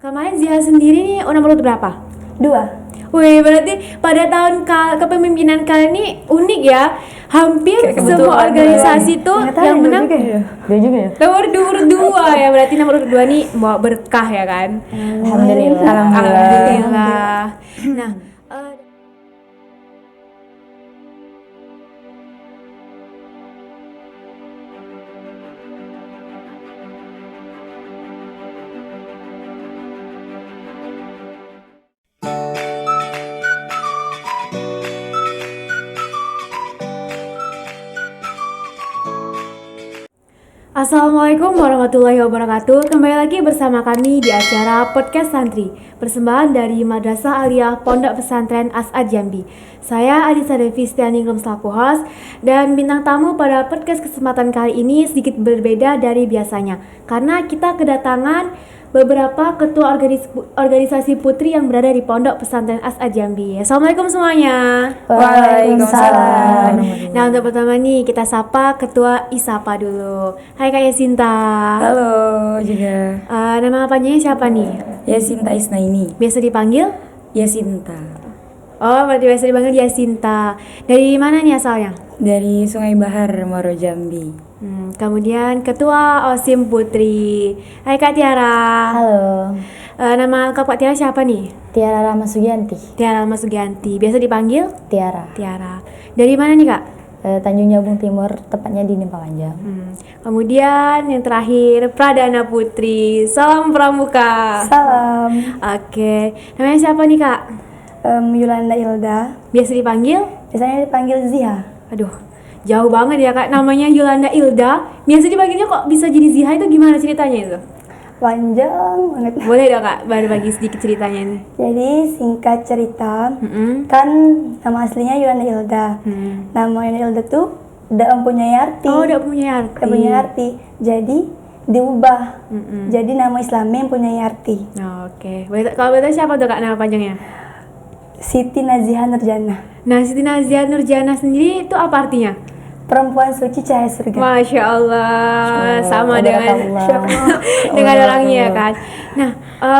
Kemarin Ziha sendiri nih nomor berapa? 2. Wih, berarti pada tahun kepemimpinan kalian ini unik ya. Hampir semua organisasi tuh yang menang Dia juga ya. nomor 2 ya. Berarti nomor 2 nih bawa berkah ya kan? Alhamdulillah. Nah, Assalamualaikum warahmatullahi wabarakatuh. Kembali lagi bersama kami di acara Podcast Santri, persembahan dari Madrasah Aliyah Pondok Pesantren As'ad Jambi. Saya Adisa Devi Stianingrum selaku host, dan bintang tamu pada podcast kesempatan kali ini sedikit berbeda dari biasanya karena kita kedatangan beberapa ketua organisasi putri yang berada di Pondok Pesantren As'ad Jambi. Assalamualaikum semuanya. Waalaikumsalam. Nah, untuk pertama nih kita sapa Ketua ISAPA dulu. Hai Kak Yasinta. Halo juga. Nama apanya siapa nih? Yasinta Isnaini. Biasa dipanggil? Yasinta. Oh, berarti biasa dipanggil Yasinta. Dari mana nih asalnya? Dari Sungai Bahar, Muaro Jambi. Kemudian Ketua OSIM Putri. Hai Kak Tiara. Halo. Nama lengkap Kak Tiara siapa nih? Tiara Rama Sugianti. Tiara Rama Sugianti. Biasa dipanggil? Tiara. Tiara. Dari mana nih Kak? Tanjung Jabung Timur, tepatnya di Nimpa Panjang. Kemudian yang terakhir Pradana Putri. Salam Pramuka. Salam. Oke. Namanya siapa nih Kak? Yolanda Ilda. Biasa dipanggil? Biasanya dipanggil Ziha. Aduh, jauh banget ya Kak. Namanya Yolanda Ilda. Biasa dipanggilnya kok bisa jadi Ziha, itu gimana ceritanya itu? Panjang banget. Boleh dong Kak, bagi sedikit ceritanya ini. Jadi singkat cerita, kan nama aslinya Yolanda Ilda. Nama Yolanda Ilda tuh udah mempunyai arti. Oh, udah punya arti. Udah punya arti. Jadi diubah. Jadi nama Islamnya yang punya arti. Oke. Kalau boleh tahu siapa tuh Kak nama panjangnya? Siti Naziha Nurjana. Nah, Siti Naziha Nurjana sendiri itu apa artinya? Perempuan suci cahaya surga. Masya Allah, sama dengan dengan orangnya ya kan. Nah,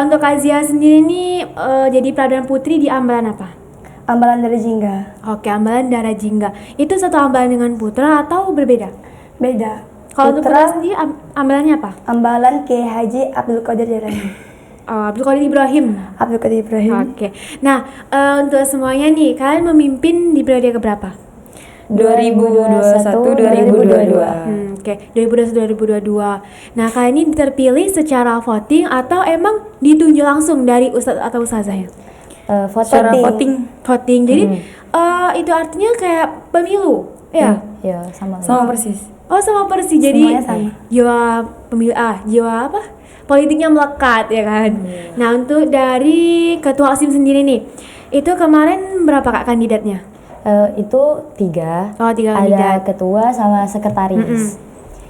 untuk Kak Zia sendiri nih jadi Pradana Putri di ambalan apa? Ambalan dari Jingga. Oke, ambalan Darah Jingga. Itu satu ambalan dengan putra atau berbeda? Beda. Kalau untuk putra sendiri ambalannya apa? Ambalan Kiai Haji Abdul Qadir Jailani. Abdul Qadir Ibrahim. Abdul Qadir Ibrahim. Oke. Nah, untuk semuanya nih, kalian memimpin di periode keberapa? 2021-2022. Oke, 2021-2022. Nah, kalian ini terpilih secara voting atau emang ditunjuk langsung dari ustadz atau ustazahnya? Voting. Voting. Jadi itu artinya kayak pemilu, ya? Iya, sama persis. Oh, sama persis. Jadi semuanya sama. jiwa pemilih jiwa apa? Politiknya melekat ya kan. Nah, untuk dari Ketua OSIM sendiri nih, itu kemarin berapa Kak kandidatnya? Itu 3. Oh, 3 ada kandidat. ketua sama sekretaris.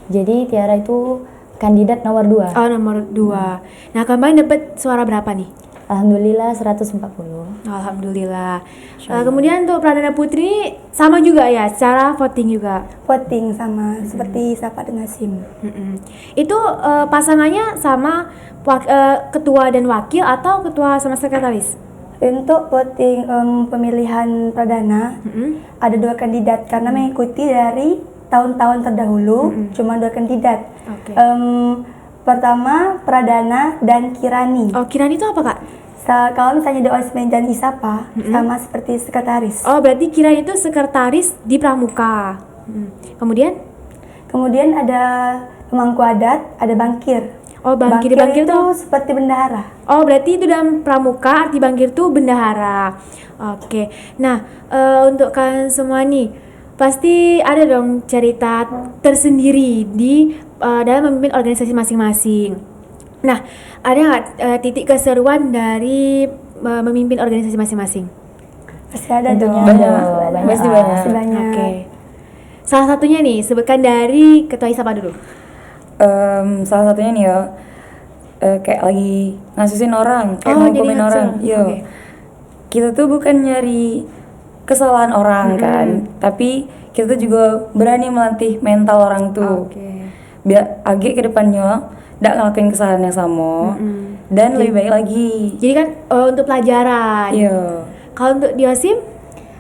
Jadi Tiara itu kandidat nomor 2. Oh, nomor 2. Nah, kemarin dapat suara berapa nih? Alhamdulillah 140. Alhamdulillah. Kemudian untuk Pradana Putri sama juga ya, secara voting juga. Voting sama seperti Sapa dengan Sim. Itu pasangannya sama ketua dan wakil atau ketua sama sekretaris? Untuk voting pemilihan Pradana ada 2 kandidat karena mengikuti dari tahun-tahun terdahulu cuma 2 kandidat. Oke. Pertama Pradana dan Kirani. Oh, Kirani itu apa Kak? Kalau misalnya di OSIM dan ISAPA sama seperti sekretaris. Oh, berarti Kirani itu sekretaris di Pramuka. Kemudian ada pemangku adat, ada bangkir. Oh, bangkir itu tuh seperti bendahara. Oh, berarti itu dalam Pramuka arti bangkir tuh bendahara. Oke. Nah, untuk kalian semua nih pasti ada dong cerita tersendiri di dalam memimpin organisasi masing-masing. Nah, ada nggak titik keseruan dari memimpin organisasi masing-masing? Pasti ada dong. Banyak. Pasti banyak. Oke. Salah satunya nih, sebutkan dari Ketua ISAPA dulu. Salah satunya nih ya, kayak lagi ngasusin orang, kayak nghukumin orang. Okay. Kita tuh bukan nyari kesalahan orang kan, tapi kita tuh juga berani melatih mental orang tuh. Biar agak ke depannya nggak ngelakuin kesalahan yang sama. dan lebih baik lagi. Jadi kan untuk pelajaran. Iya. Kalau untuk di OSIM?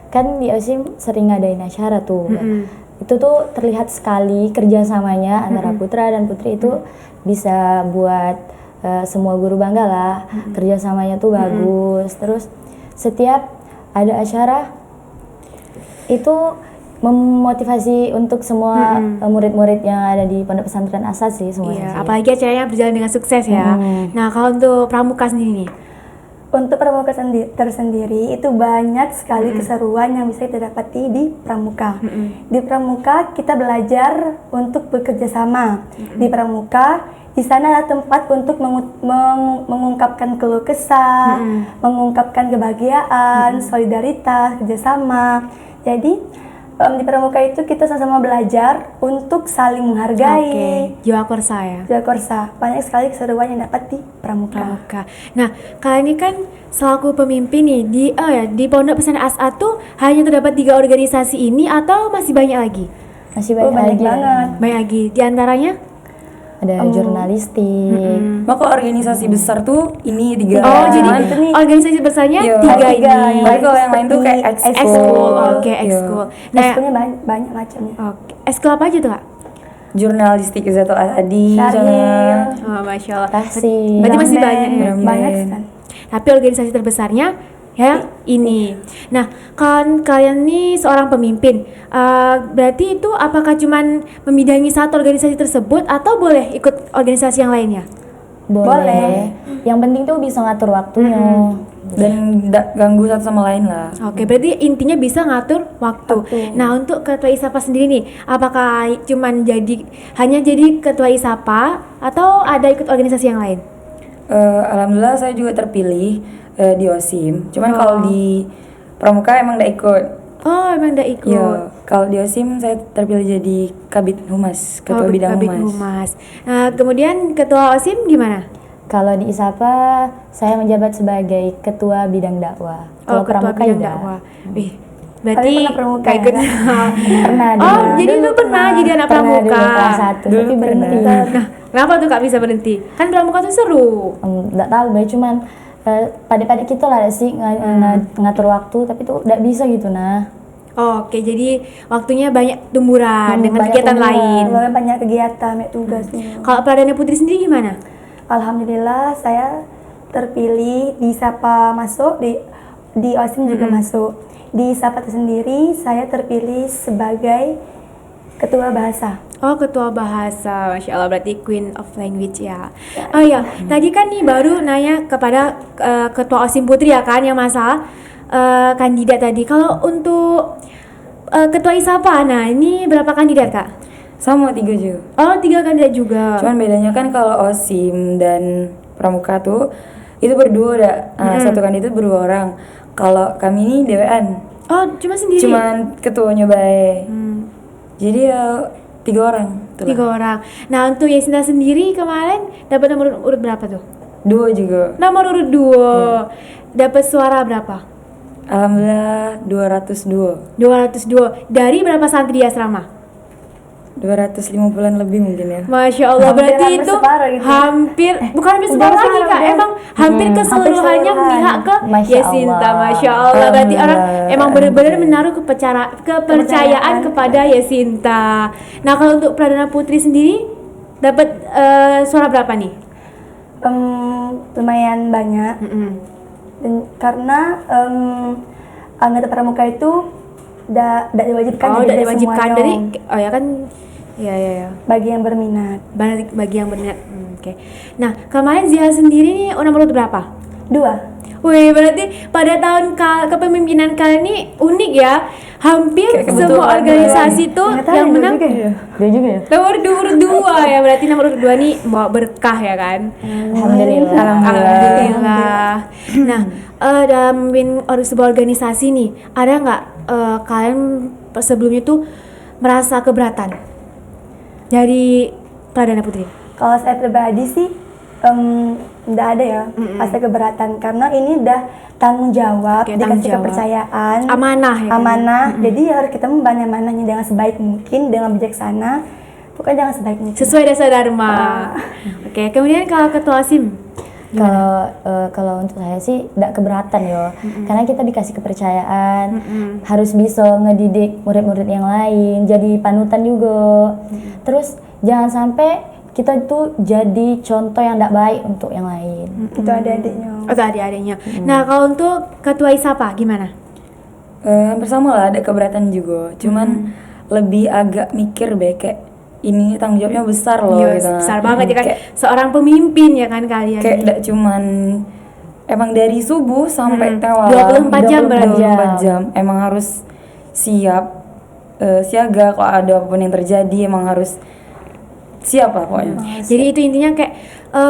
Kan di OSIM sering ngadain acara tuh. Mm-mm. Itu tuh terlihat sekali kerjasamanya antara putra dan putri itu bisa buat semua guru bangga lah. Kerjasamanya tuh bagus. Terus setiap ada acara itu memotivasi untuk semua murid-murid yang ada di Pondok Pesantren Asad sih semuanya. Iya, sih. apalagi acaranya berjalan dengan sukses ya. Nah, kalau untuk pramuka sendiri nih. Untuk pramuka tersendiri itu banyak sekali keseruan yang bisa kita dapati di pramuka. Di pramuka kita belajar untuk bekerja sama. Di pramuka di sana ada tempat untuk mengungkapkan keluh kesah, mengungkapkan kebahagiaan, solidaritas, kerjasama. Jadi di pramuka itu kita sama-sama belajar untuk saling menghargai. Jiwa korsa ya. Jiwa korsa, banyak sekali keseruan yang dapat di pramuka. Pramuka. Nah, kalian ini kan selaku pemimpin nih di Pondok Pesantren As'ad tuh hanya terdapat 3 organisasi ini atau masih banyak lagi? Masih banyak, Banyak lagi. banget. Banyak lagi. Di antaranya? Ada jurnalistik. Maka organisasi besar tuh ini 3. Oh, jadi Cuman, itu nih. organisasi besarnya Iya. 3 Tiga, ini. tapi kalau yang lain tuh kayak Ekskul. ekskul. Oke, Iya. ekskul. Nah, Ekskulnya banyak macamnya. oke. Ekskul apa aja tuh, Kak? Jurnalistik Zatul Adi, Syaril. Oh, Masya Allah. Tasik. Berarti masih Band, banyak ya? banyak Band. sekali. Tapi organisasi terbesarnya ya ini. Nah, kan kalian nih seorang pemimpin. Berarti itu apakah cuman membidangi satu organisasi tersebut atau boleh ikut organisasi yang lainnya? Boleh. Yang penting tuh bisa ngatur waktunya. dan tidak ganggu satu sama lain lah. Oke, berarti intinya bisa ngatur waktu. Nah, untuk ketua ISAPA sendiri nih, apakah cuman hanya jadi ketua ISAPA atau ada ikut organisasi yang lain? Alhamdulillah saya juga terpilih di OSIM. Cuman kalau di Pramuka emang tidak ikut. Oh, emang udah ikut. Iya, kalau di OSIM saya terpilih jadi Kabid Humas, ketua bidang Kabid humas. Nah, kemudian ketua OSIM gimana? Kalau di ISAPA saya menjabat sebagai ketua bidang dakwah. Kalau ketua pramuka bidang juga. dakwah. Wih, berarti pernah pramuka nggak ikut. ya? Pernah Oh, dulu. jadi lu pernah jadi anak Pernah dulu pramuka. kelas 1 Dulu tapi berhenti. Nah, kenapa tuh Kak bisa berhenti? Kan pramuka tuh seru. Nggak tahu Bay, cuman pada kita lah sih ngatur waktu tapi tuh nggak bisa gitu nah. Oke, jadi waktunya banyak tumburan dengan banyak kegiatan tumburan. lain. Soalnya banyak kegiatan, banyak tugas. Kalau Pradana Putri sendiri gimana? Alhamdulillah saya terpilih di SAPA masuk, di OSIM juga masuk. Di SAPA sendiri saya terpilih sebagai ketua bahasa. Oh, ketua bahasa, Masya Allah, berarti Queen of Language ya. Oh iya, tadi kan nih baru nanya kepada ketua OSIM Putri ya kan, yang masalah kandidat tadi. Kalau untuk ketua ISAPA, nah ini berapa kandidat Kak? Sama 3 juga. Oh, 3 kandidat juga. Cuman bedanya kan kalau OSIM dan Pramuka tuh itu berdua satu kandidat berdua orang. Kalau kami ini dewean. Oh, cuma sendiri? Cuman ketuanya bae. Jadi ya 3 orang. 3 orang. Nah, untuk Yasinta sendiri kemarin dapat nomor urut berapa tuh? 2 juga. Nomor urut 2. Dapat suara berapa? Alhamdulillah 202. 202. Dari berapa santri di asrama? 250-an lebih mungkin ya. Masya Allah, Hampir- berarti hampir itu separuh gitu. bukan hampir separuh lagi Kak, udah. emang hampir keseluruhannya keseluruhan. memihak ke Masya Yasinta. Allah. Masya Allah, berarti orang Alhamdulillah. emang benar-benar menaruh kepercayaan kepada Yasinta. Nah, kalau untuk Pradana Putri sendiri dapat suara berapa nih? Lumayan banyak. Dan karena anggota pramuka itu tidak diwajibkan Oh, jadi udah dari diwajibkan semuanya. dari ya kan. Ya. Bagi yang berminat. Bagi yang berminat. Oke. Nah, kemarin Zia sendiri nih nomor urut berapa? 2. Wih, berarti pada tahun kepemimpinan kalian ini unik ya. Hampir Kayak semua kebetulan organisasi tuh Nggak tahu yang juga menang ya. Dia juga ya. nomor urut 2 ya. Berarti nomor urut 2 nih bawa berkah ya kan. Alhamdulillah. Alhamdulillah. Nah, dalam memimpin sebuah organisasi nih, ada nggak kalian sebelumnya tuh merasa keberatan dari Pradana Putri? Kalau saya pribadi sih nggak ada ya rasa keberatan karena ini udah tanggung jawab, Oke, tanggung dikasih jawab. kepercayaan, Amanah ya kan? amanah. Jadi harus kita membantu amanahnya dengan sebaik mungkin, dengan bijaksana, bukan jangan sebaik mungkin. Sesuai dasar dharma. Oke, kemudian kalau ketua OSIM? Kalau untuk saya sih tidak keberatan yo, karena kita dikasih kepercayaan, harus bisa ngedidik murid-murid yang lain, jadi panutan juga. Terus jangan sampai kita itu jadi contoh yang tidak baik untuk yang lain. Itu adik-adiknya. Oh, itu adik-adiknya. Nah, kalau untuk ketua ISAPA gimana? Hampir sama lah, ada keberatan juga. Cuman lebih agak mikir kayak ini tanggung jawabnya besar loh Iya, gitu. besar banget ya kan, Kayak, seorang pemimpin ya kan kalian. kayak gak cuman emang dari subuh sampai 24 jam berarti. 24 jam emang harus siap siaga kalau ada apapun yang terjadi, emang harus siap lah pokoknya. Jadi itu intinya kayak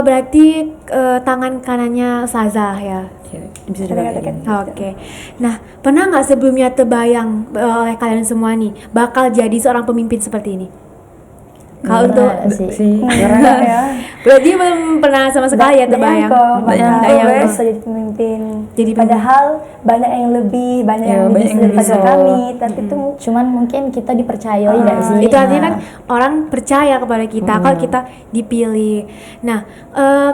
berarti tangan kanannya Ustazah ya. Ya, bisa dibilang. Oke. Nah, pernah nggak sebelumnya terbayang oleh kalian semua nih bakal jadi seorang pemimpin seperti ini? Kalau untuk sih Enggak ya. berarti belum pernah sama sekali ya terbayang. Banyak Nggak yang nyangka. bisa jadi pemimpin. Jadi Padahal banyak yang lebih, banyak Ya, yang lebih banyak yang daripada bisa. kami, tapi itu Cuman mungkin kita dipercayai nggak sih? Itu artinya kan orang percaya kepada kita kalau kita dipilih. Nah,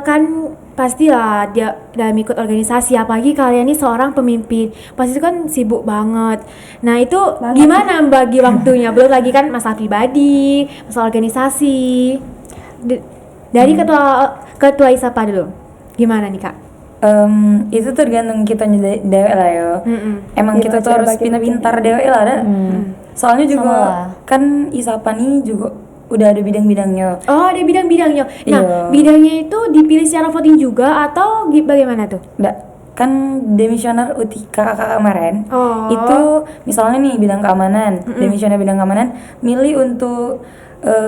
kan pastilah dia dalam ikut organisasi, apalagi kalian ini seorang pemimpin, pasti kan sibuk banget. Nah, itu gimana bagi waktunya? Belum lagi kan masalah pribadi, masalah organisasi. Dari ketua ISAPA dulu, gimana nih Kak? Itu tergantung kita dewek lah ya. Emang Iya, kita tuh cara harus bagi pintar-pintar dewek lah ada. Soalnya juga Sama lah. kan ISAPA nih juga udah ada bidang-bidangnya. Oh, ada bidang-bidangnya. Nah, Iya. bidangnya itu dipilih secara voting juga atau bagaimana tuh? Nggak, kan demisioner UTK kakak kemarin Oh. itu misalnya nih bidang keamanan, demisioner bidang keamanan milih untuk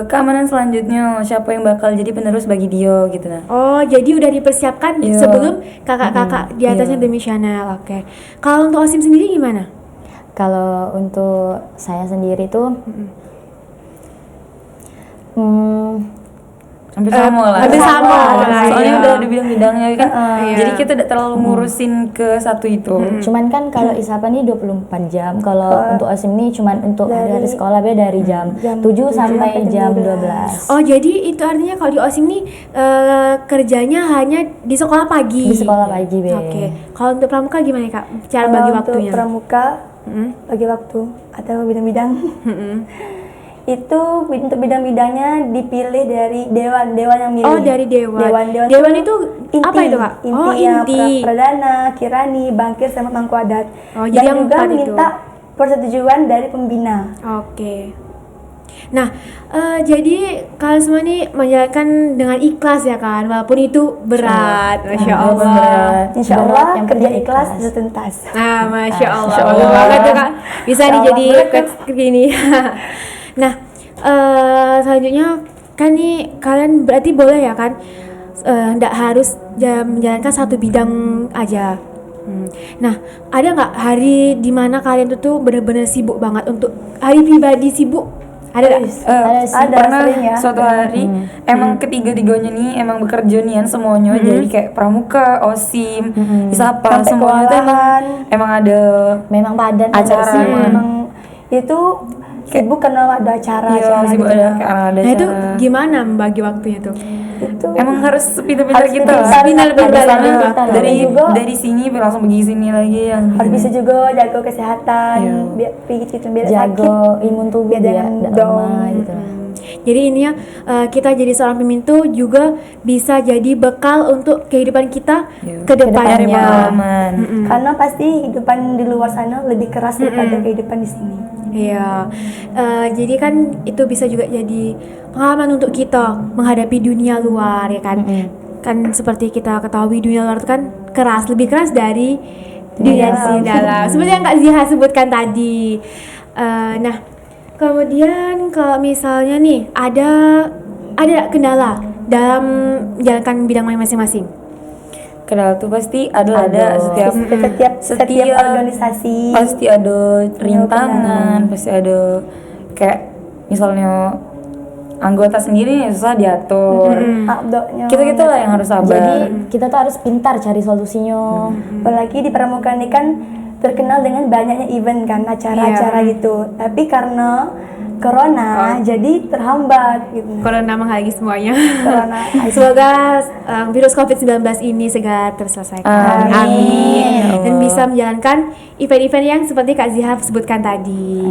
keamanan selanjutnya siapa yang bakal jadi penerus bagi dia gitu nah. Oh, jadi udah dipersiapkan Iya. sebelum kakak-kakak di atasnya Iya. demisional. Oke. Kalau untuk OSIM sendiri gimana? Kalau untuk saya sendiri tuh, Hampir sama lah. hampir sama lah, Soalnya iya. udah ada bidang-bidangnya kan. Iya. Jadi kita tidak terlalu ngurusin ke satu itu. cuman kan kalau ISAPA nih 24 jam, kalau untuk OSIM nih cuman untuk hari sekolah beda dari jam 7 sampai jam 12. Oh, jadi itu artinya kalau di OSIM nih kerjanya hanya di sekolah pagi. Di sekolah pagi, Be. Oke. Kalau untuk pramuka gimana Kak? Cara bagi Kalau waktunya? untuk pramuka bagi waktu atau bidang-bidang itu untuk bidang-bidangnya dipilih dari dewan yang milih. Oh, dari dewan. Dewan Dewan tuh itu inti, apa itu, Kak? Oh, intinya inti. Pradana, Kirani, Bangkir sama Mangku Adat. Oh, jadi yang Dan juga empat itu. minta persetujuan dari pembina. Oke. Nah, jadi kalian semua ini menjalankan dengan ikhlas ya kan, walaupun itu berat, masya Allah. Insya Berat, Allah yang kerja penting ikhlas ikhlas. bisa tuntas. Nah, masya Allah, Masya Allah. bagus banget tuh Kak, bisa nih Insya jadi Allah. coach gini. Nah, selanjutnya kan nih kalian berarti boleh ya kan, nggak harus menjalankan satu bidang aja. Nah, ada nggak hari dimana kalian tuh bener-bener sibuk banget untuk hari pribadi sibuk? Ada nggak? Ada, Pernah sering ya. suatu hari emang ketiga-tiganya nih emang bekerja nian semuanya jadi kayak pramuka, OSIM, ISAPA Sampai semuanya tuh kewalahan. emang ada Memang padat acara sih. Memang itu sibuk karena ada acara sibuk gitu. ada karena ada Nah, itu acara. gimana membagi waktunya tuh? Itu Emang harus pintar-pintar harus kita lah. pintar-pintar, Karena pintar-pintar. dari Juga dari sini langsung pergi sini lagi yang harus bisa juga jaga kesehatan, Iya. biar gitu, biar sakit. Jago imun tubuh Biar biar jangan tidak down. lemah gitu. Jadi intinya kita jadi seorang pemimpin tuh juga bisa jadi bekal untuk kehidupan kita ke dari depannya. pengalaman. Karena pasti kehidupan di luar sana lebih keras daripada kehidupan di sini. Iya, jadi kan itu bisa juga jadi pengalaman untuk kita menghadapi dunia luar ya kan. Kan seperti kita ketahui dunia luar itu kan keras, lebih keras dari dunia di dalam. Seperti yang Kak Ziha sebutkan tadi. Nah, kemudian kalau misalnya nih ada kendala dalam menjalankan bidang masing-masing. Kenal tuh pasti ada setiap Setiap organisasi pasti ada rintangan, pasti ada kayak misalnya anggota sendiri yang susah diatur. abdoknya. Kita lah yang harus sabar. Jadi kita tuh harus pintar cari solusinya. Apalagi di pramuka ini kan terkenal dengan banyaknya event kan, acara-acara gitu. Tapi karena corona jadi terhambat gitu. Corona menghalangi semuanya. Corona. Semoga virus COVID-19 ini segera terselesaikan. Amin. Dan bisa menjalankan event-event yang seperti Kak Zihab sebutkan tadi.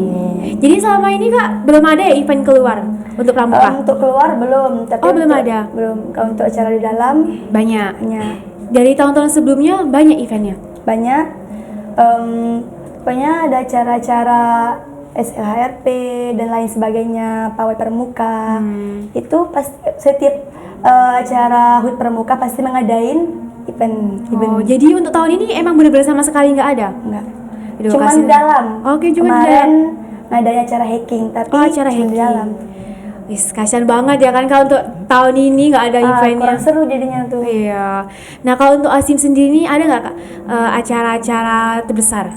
Jadi selama ini Kak belum ada ya event keluar untuk pramuka? Untuk keluar belum, tapi belum ada. Belum. Kalau untuk acara di dalam Banyak. banyak. Dari tahun-tahun sebelumnya banyak eventnya. Banyak. Pokoknya ada acara-acara SLHRP dan lain sebagainya, pawai pramuka. Itu pasti setiap acara HUT pramuka pasti mengadain event. Oh, jadi untuk tahun ini emang benar-benar sama sekali nggak ada? Enggak. Aduh, Cuman kasihan. di dalam. Oke, cuma di Kemarin dalam. ngadain acara hiking, tapi Acara cuma di hiking. dalam. Wis, kasihan banget ya kan kalau untuk tahun ini nggak ada eventnya. Kurang seru jadinya tuh. Iya. Nah kalau untuk Osim sendiri nih ada nggak Kak acara-acara terbesar?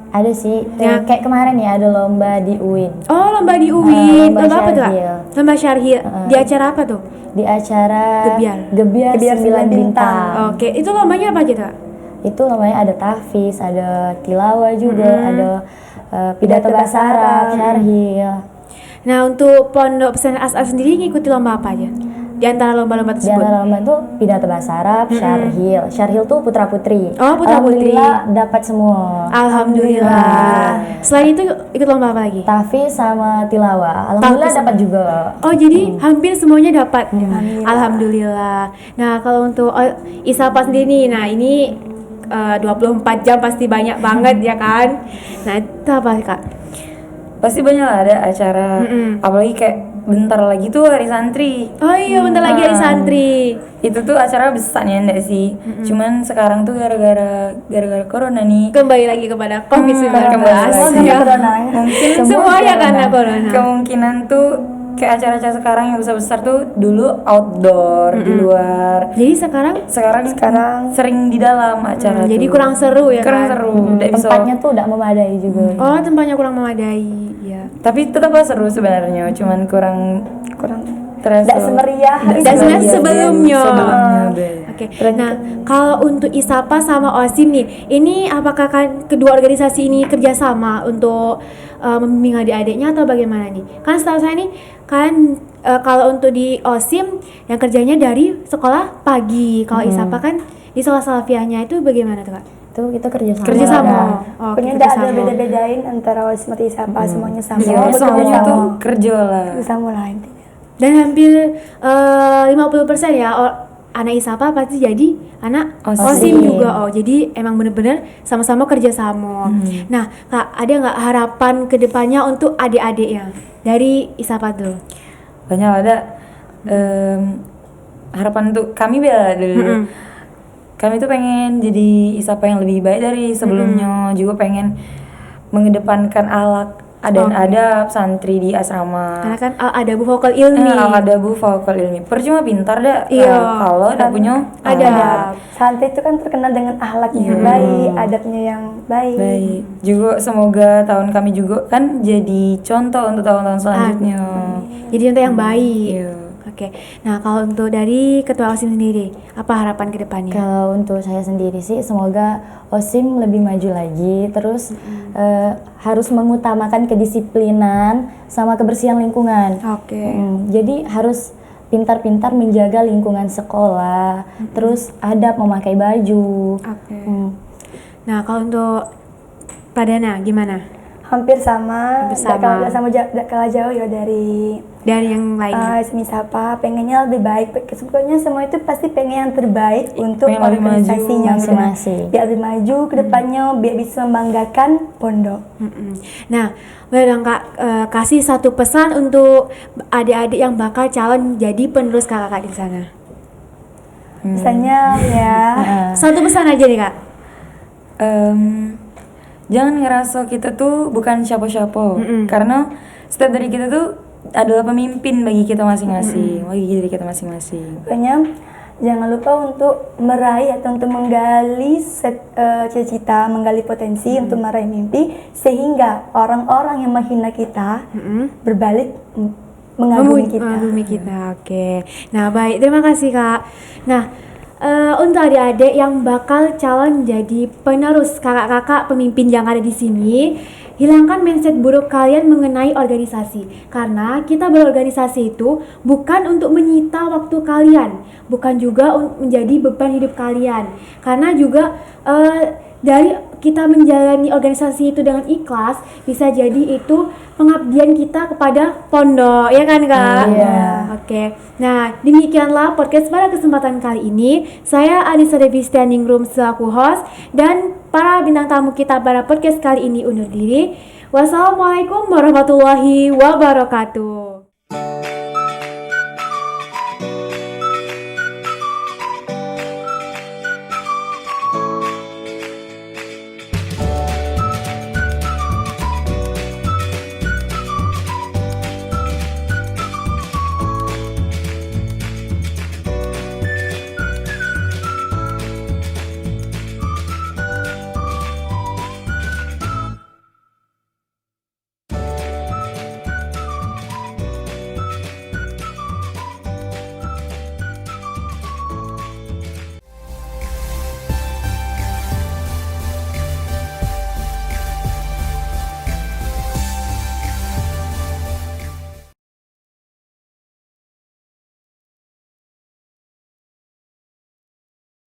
Ada sih, Ya. kayak kemarin ya ada lomba di UIN. Oh lomba di UIN. Lomba Lomba apa tuh Kak? Syarhil. Lomba Syarhil. Di acara apa tuh? Di acara Gebiar. Gebiar 9 bintang. Oke, itu lombanya apa aja tuh Kak? Itu namanya ada tahfiz, ada tilawah juga, ada pidato bahasa Arab, syarhil. Nah untuk Pondok Pesantren As'ad sendiri ngikuti lomba apa aja? Di antara lomba-lomba Di tersebut? antara lomba itu pidato bahasa Arab, syarhil. Syarhil tuh putra putri. Oh, putra-putri. Alhamdulillah dapat semua. Alhamdulillah. Selain itu ikut lomba apa lagi? Tahfiz sama tilawah. Alhamdulillah Tahfiz dapat juga. Oh jadi hampir semuanya dapat. Alhamdulillah. Nah kalau untuk Isapa sendiri nih, nah ini 24 jam pasti banyak banget ya kan. Nah itu apa Kak? Pasti banyak lah ada acara, apalagi kayak bentar lagi tuh hari santri. Oh iya bentar lagi hari santri. Itu tuh acara besar ya enggak sih? Cuman sekarang tuh gara-gara corona nih. Kembali lagi kepada COVID-19 kembali lagi. ya. Corona. Mungkin Semuanya karena corona. kemungkinan tuh kayak acara-acara sekarang yang besar-besar tuh dulu outdoor di luar. Jadi sekarang Sekarang sering di dalam acara tuh. jadi kurang seru ya kurang kan? seru. Nggak bisa. Tempatnya tuh udah memadai juga. Oh tempatnya kurang memadai ya. Tapi tetap seru sebenarnya, cuman kurang terasa. Tidak semeriah. Dan sebenarnya sebelumnya. deh. Oke. Nah, kalau untuk Isapa sama Osim nih, ini apakah kan kedua organisasi ini kerjasama untuk membimbing adik-adiknya atau bagaimana nih? Kan setahu saya nih, kan kalau untuk di Osim yang kerjanya dari sekolah pagi, kalau Isapa kan di sekolah Salafiyahnya itu bagaimana tuh Kak? Itu kita kerjasama. Kerjasama. Nah, Oke, Pokoknya tidak ada kerjasama. beda-bedain antara Wisma Isapa, semuanya sama. Iya, Bekerja semuanya sama. tuh kerja lah. Sama lah intinya. Dan hampir 50% ya anak Isapa pasti jadi anak Osim. Osim juga. Oh, jadi emang bener-bener sama-sama kerjasama. Nah, Kak, ada nggak harapan kedepannya untuk adik-adiknya dari Isapa tuh? Banyak ada harapan untuk kami bela dulu. Kami tuh pengen jadi Isapa yang lebih baik dari sebelumnya, juga pengen mengedepankan akhlak dan adab santri di asrama. Karena kan ada bu vokal ilmi. Ada bu vokal ilmi. Percuma pintar dah Iya. kalau udah punya Ada. Santri itu kan terkenal dengan akhlak yang baik, adabnya yang baik. baik. Juga semoga tahun kami juga kan jadi contoh untuk tahun-tahun selanjutnya. Jadi contoh yang baik. Iya. Oke. Nah, kalau untuk dari Ketua Osim sendiri, apa harapan kedepannya? Kalau untuk saya sendiri sih semoga Osim lebih maju lagi, terus harus mengutamakan kedisiplinan sama kebersihan lingkungan. Oke. Jadi harus pintar-pintar menjaga lingkungan sekolah, terus adab memakai baju. Oke. Nah, kalau untuk Pradana gimana? Hampir sama, Hampir sama. tidak kalah jauh ya dari Dari yang lainnya? Semisapa, pengennya lebih baik. Sebetulnya semua itu pasti pengen yang terbaik untuk pengen lebih maju organisasinya masing-masing. Biar lebih maju ke depannya, biar bisa membanggakan pondok. Nah, boleh dong Kak kasih satu pesan untuk adik-adik yang bakal calon jadi penerus kakak di sana. Misalnya ya, Satu pesan aja nih Kak. Jangan ngerasa kita tuh bukan siapa-siapa, karena setiap dari kita tuh adalah pemimpin bagi kita masing-masing, bagi diri kita masing-masing. pokoknya jangan lupa untuk meraih atau untuk menggali cita-cita, menggali potensi untuk meraih mimpi, sehingga orang-orang yang menghina kita berbalik mengagumi kita. Mengagumi kita. Oke. Nah, baik. Terima kasih Kak. Nah, untuk adik-adik yang bakal calon jadi penerus kakak-kakak pemimpin yang ada di sini, hilangkan mindset buruk kalian mengenai organisasi. Karena kita berorganisasi itu bukan untuk menyita waktu kalian, bukan juga menjadi beban hidup kalian. Karena juga dari kita menjalani organisasi itu dengan ikhlas, bisa jadi itu pengabdian kita kepada pondok, ya kan Kak? Iya. Oke. Nah, demikianlah podcast pada kesempatan kali ini. Saya Anissa Devi Standing Room selaku host, dan para bintang tamu kita pada podcast kali ini undur diri. Wassalamualaikum warahmatullahi wabarakatuh.